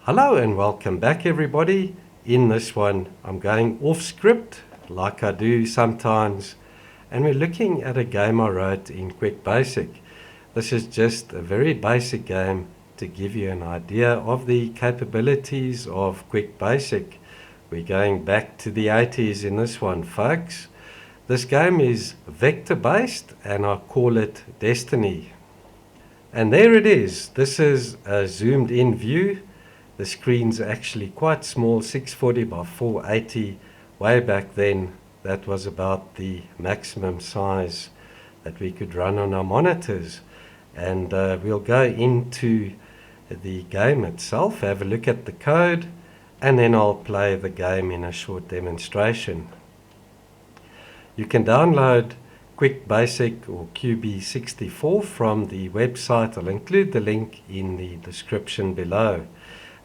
Hello and welcome back everybody. In this one I'm going off script like I do sometimes, and we're looking at a game I wrote in QBasic. This is just a very basic game to give you an idea of the capabilities of QBasic. We're going back to the 80s in this one, folks. This game is vector based and I call it Destiny. And there it is. This is a zoomed in view. The screen's actually quite small, 640 by 480. Way back then, that was about the maximum size that we could run on our monitors. And we'll go into the game itself, have a look at the code, and then I'll play the game in a short demonstration. You can download QBasic or QB64 from the website. I'll include the link in the description below.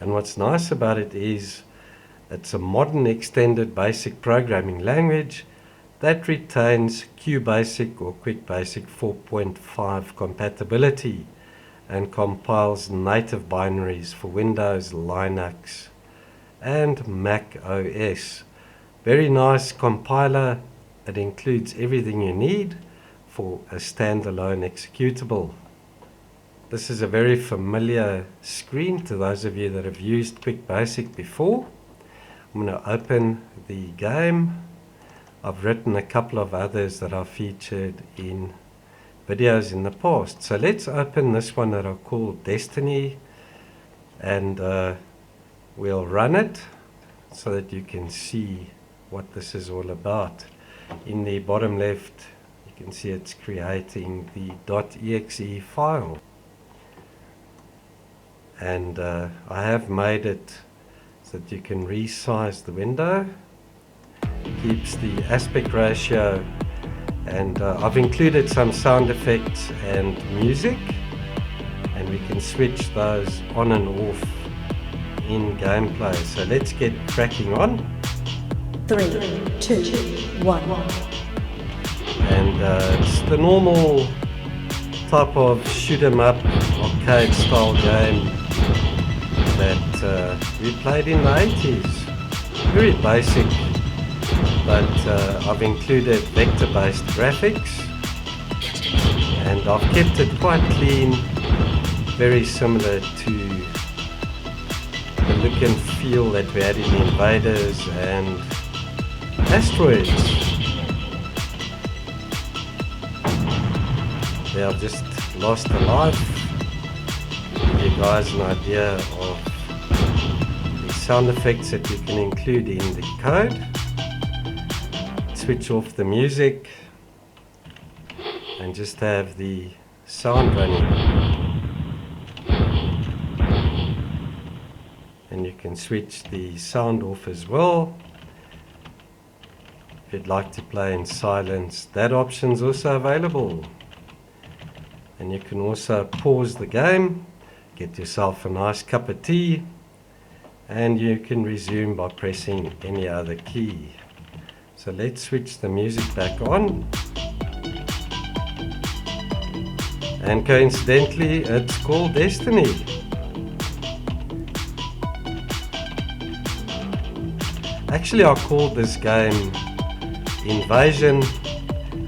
And what's nice about it is it's a modern extended basic programming language that retains QBasic or QBasic 4.5 compatibility and compiles native binaries for Windows, Linux and Mac OS. Very nice compiler. It includes everything you need for a standalone executable. This is a very familiar screen to those of you that have used QBasic before. I'm going to open the game. I've written a couple of others that I've featured in videos in the past. So let's open this one that I call Destiny, and we'll run it so that you can see what this is all about. In the bottom left, you can see it's creating the .exe file. And I have made it so that you can resize the window. Keeps the aspect ratio, and I've included some sound effects and music, and we can switch those on and off in gameplay. So let's get cracking on. 3, 2, 1. And it's the normal type of shoot 'em up arcade style game that we played in the 80s. Very basic, but I've included vector-based graphics, and I've kept it quite clean, very similar to the look and feel that we had in Invaders and Asteroids. They have just lost a life. Give you guys an idea of the sound effects that you can include in the code. Switch off the music and just have the sound running. And you can switch the sound off as well. If you'd like to play in silence, that option's also available. And you can also pause the game, get yourself a nice cup of tea, and you can resume by pressing any other key. So let's switch the music back on. And coincidentally, it's called Destiny. Actually, I called this game Invasion,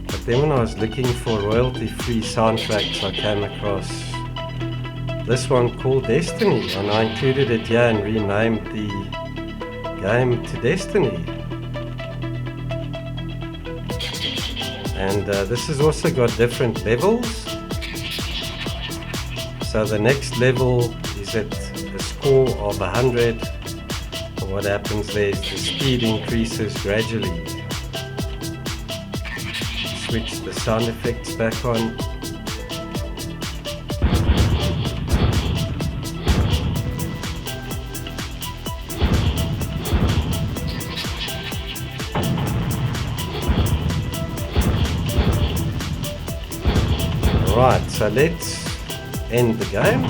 but then when I was looking for royalty-free soundtracks, I came across this one called Destiny, and I included it here and renamed the game to Destiny. And this has also got different levels. So the next level is at a score of 100. And what happens there is the speed increases gradually. Switch the sound effects back on. Right, so let's end the game.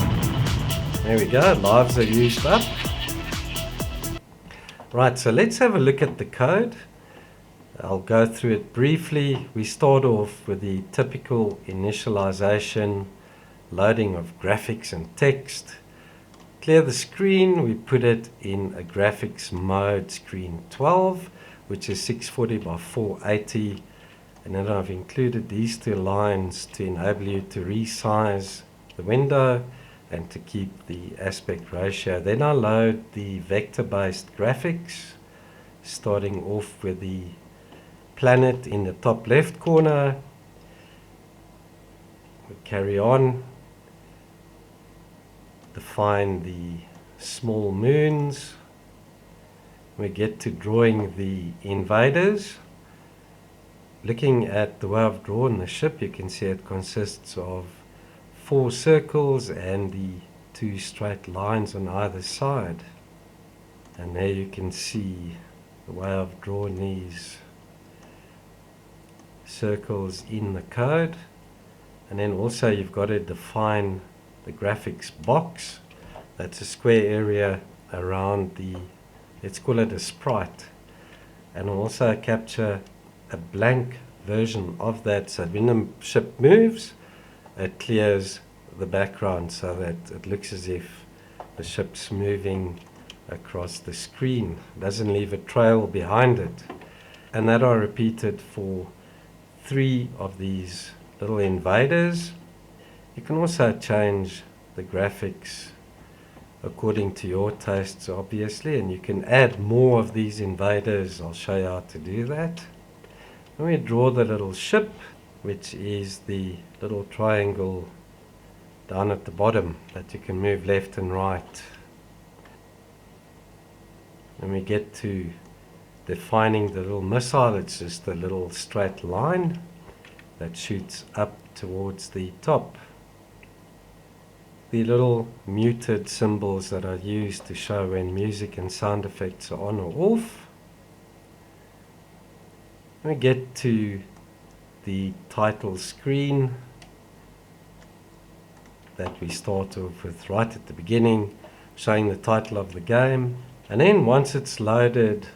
There we go, lives are used up. Right, so let's have a look at the code. I'll go through it briefly. We start off with the typical initialization, loading of graphics and text. clear the screen, we put it in a graphics mode screen 12, which is 640 by 480. And then I've included these two lines to enable you to resize the window and to keep the aspect ratio. Then I load the vector-based graphics, starting off with the planet in the top left corner. We carry on, define the small moons. We get to drawing the invaders. Looking at the way I've drawn the ship, you can see it consists of 4 circles and the 2 straight lines on either side. And there you can see the way I've drawn these circles in the code. And then also you've got to define the graphics box. That's a square area around the, let's call it a sprite. And also capture a blank version of that, so when the ship moves, it clears the background so that it looks as if the ship's moving across the screen. It doesn't leave a trail behind it. And that I repeated for 3 of these little invaders. You can also change the graphics according to your tastes, obviously, and you can add more of these invaders. I'll show you how to do that. Then we draw the little ship, which is the little triangle down at the bottom that you can move left and right. Then we get to defining the little missile. It's just a little straight line that shoots up towards the top. The little muted symbols that are used to show when music and sound effects are on or off. We get to the title screen that we start off with right at the beginning, showing the title of the game. And then once it's loaded,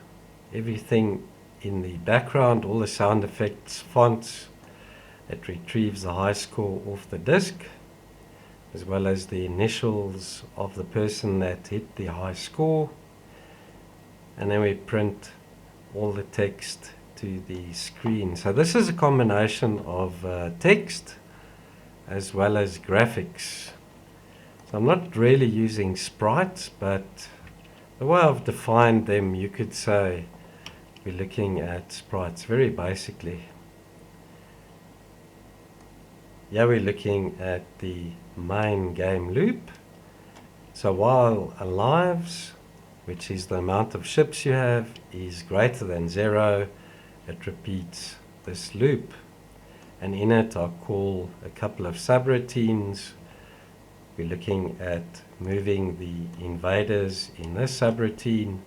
everything in the background, all the sound effects, fonts, it retrieves the high score off the disk, as well as the initials of the person that hit the high score. And then we print all the text to the screen. So this is a combination of text as well as graphics. So I'm not really using sprites, but the way I've defined them, you could say we're looking at sprites very basically. Here we're looking at the main game loop. So while a lives, which is the amount of ships you have, is greater than 0, it repeats this loop. And in it I call a couple of subroutines. We're looking at moving the invaders in this subroutine.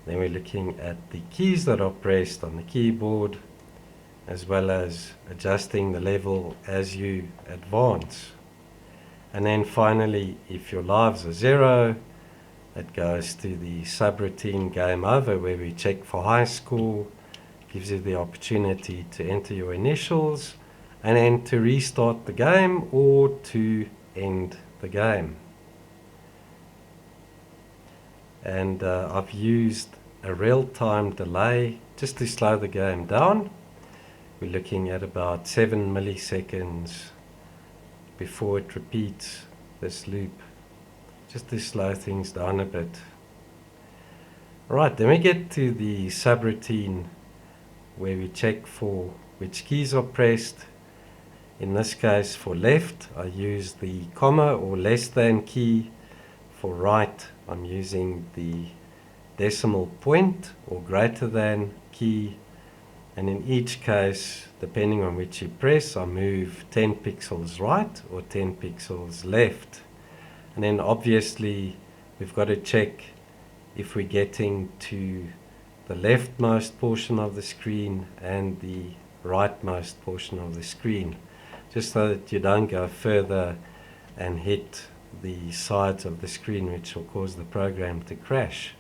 Then we're looking at the keys that are pressed on the keyboard, as well as adjusting the level as you advance. And then finally, if your lives are 0, it goes to the subroutine game over, where we check for high score, gives you the opportunity to enter your initials, and then to restart the game or to end the game. And I've used a real-time delay just to slow the game down. We're looking at about 7 milliseconds before it repeats this loop, just to slow things down a bit. Right, then we get to the subroutine where we check for which keys are pressed. In this case, for left, I use the comma or less than key. For right, I'm using the decimal point or greater than key. And in each case, depending on which you press, I move 10 pixels right or 10 pixels left. And then obviously, we've got to check if we're getting to the leftmost portion of the screen and the rightmost portion of the screen, just so that you don't go further and hit the sides of the screen, which will cause the program to crash.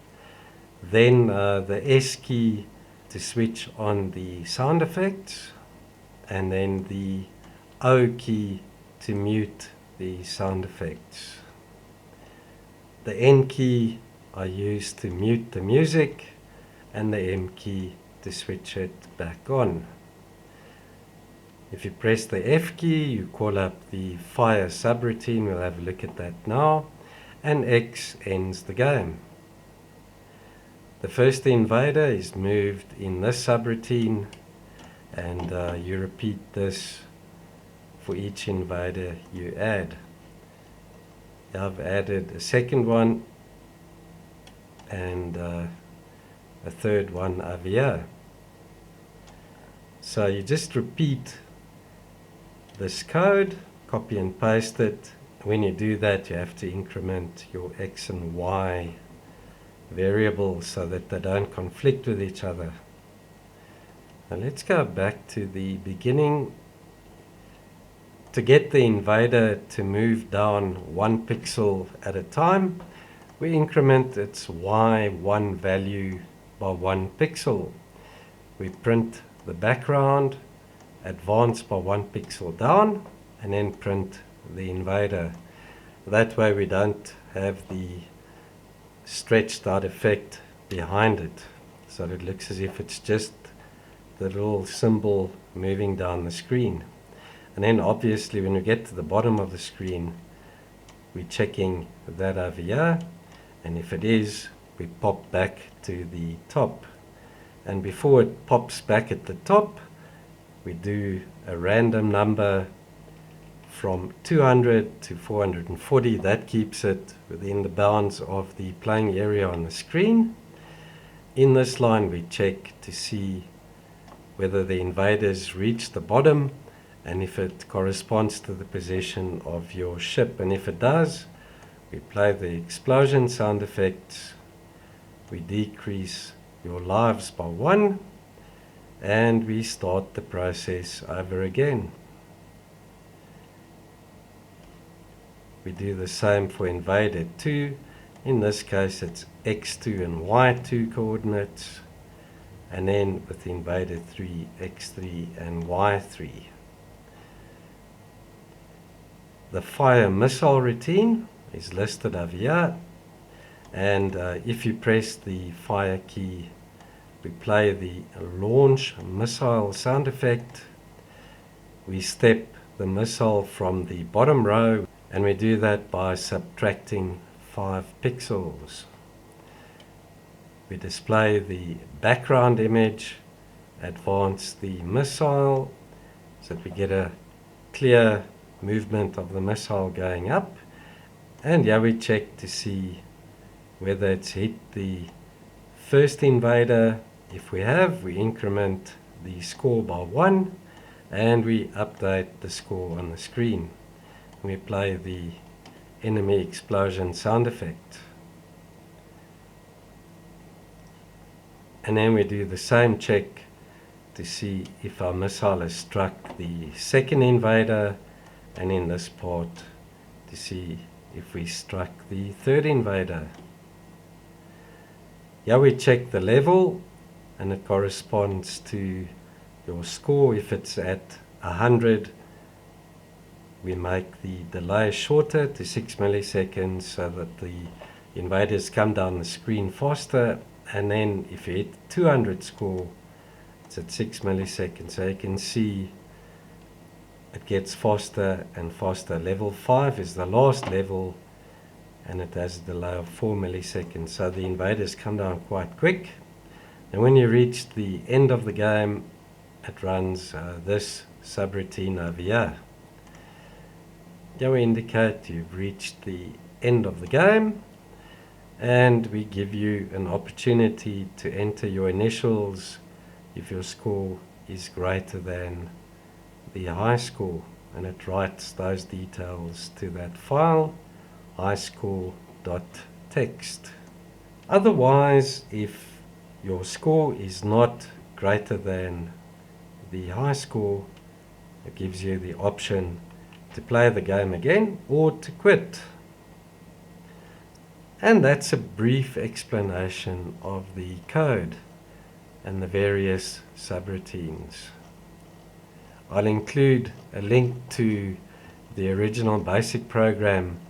Then the S key to switch on the sound effects, and then the O key to mute the sound effects. The N key I use to mute the music, and the M key to switch it back on. If you press the F key, you call up the fire subroutine. We'll have a look at that now. And X ends the game. The first invader is moved in this subroutine, and you repeat this for each invader you add. I've added a second one and a third one over here. So you just repeat this code, copy and paste it. When you do that, you have to increment your X and Y variables so that they don't conflict with each other. Now let's go back to the beginning. To get the invader to move down 1 pixel at a time, we increment its Y1 value by 1 pixel. We print the background, advance by 1 pixel down, and then print the invader. That way we don't have the stretched out effect behind it, so it looks as if it's just the little symbol moving down the screen. And then obviously when we get to the bottom of the screen, we're checking that over here, and if it is, we pop back to the top. And before it pops back at the top, we do a random number from 200 to 440. That keeps it within the bounds of the playing area on the screen. In this line we check to see whether the invaders reach the bottom and if it corresponds to the position of your ship. And if it does, we play the explosion sound effects, we decrease your lives by 1, and we start the process over again. We do the same for invader 2. In this case it's X2 and Y2 coordinates, and then with invader 3, X3 and Y3. The fire missile routine is listed over here, and if you press the fire key, we play the launch missile sound effect. We step the missile from the bottom row, and we do that by subtracting 5 pixels. We display the background image, advance the missile so that we get a clear movement of the missile going up, and here we check to see whether it's hit the first invader. If we have, we increment the score by 1, and we update the score on the screen. We play the enemy explosion sound effect. And then we do the same check to see if our missile has struck the second invader, and in this part to see if we struck the third invader. Here we check the level, and it corresponds to your score. If it's at 100, we make the delay shorter to 6 milliseconds so that the invaders come down the screen faster. And then if you hit 200 score, it's at 6 milliseconds. So you can see it gets faster and faster. Level 5 is the last level, and it has a delay of 4 milliseconds. So the invaders come down quite quick. And when you reach the end of the game, it runs this subroutine over here. Here we indicate you've reached the end of the game, and we give you an opportunity to enter your initials if your score is greater than the high score, and it writes those details to that file, highscore.txt. Otherwise, if your score is not greater than the high score, it gives you the option to play the game again or to quit. And that's a brief explanation of the code and the various subroutines. I'll include a link to the original basic program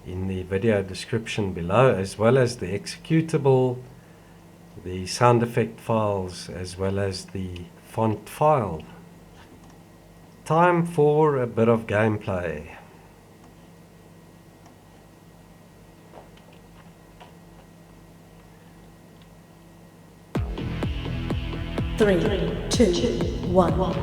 in the video description below, as well as the executable, the sound effect files, as well as the font file. Time for a bit of gameplay. Three, two, one.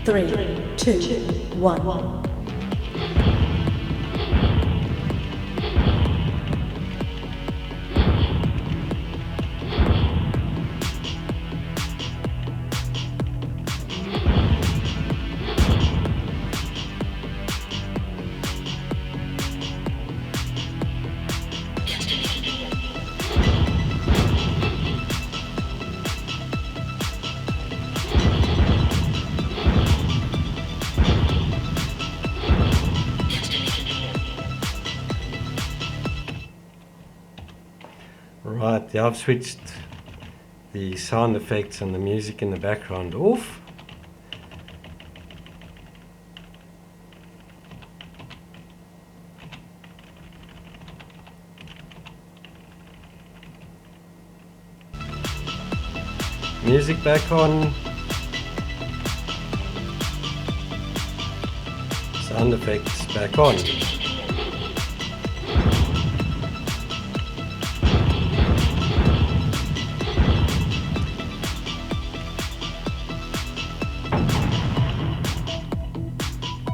Three, two, one. Right, yeah, I've switched the sound effects and the music in the background off. Music back on. Sound effects back on.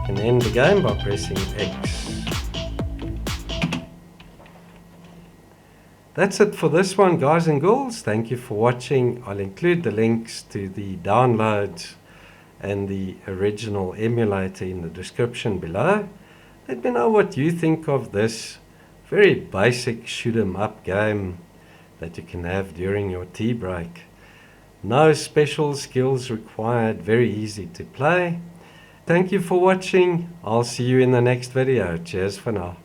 And end the game by pressing X. That's it for this one, guys and girls. Thank you for watching. I'll include the links to the downloads and the original emulator in the description below. Let me know what you think of this very basic shoot 'em up game that you can have during your tea break. No special skills required, very easy to play. Thank you for watching. I'll see you in the next video. Cheers for now.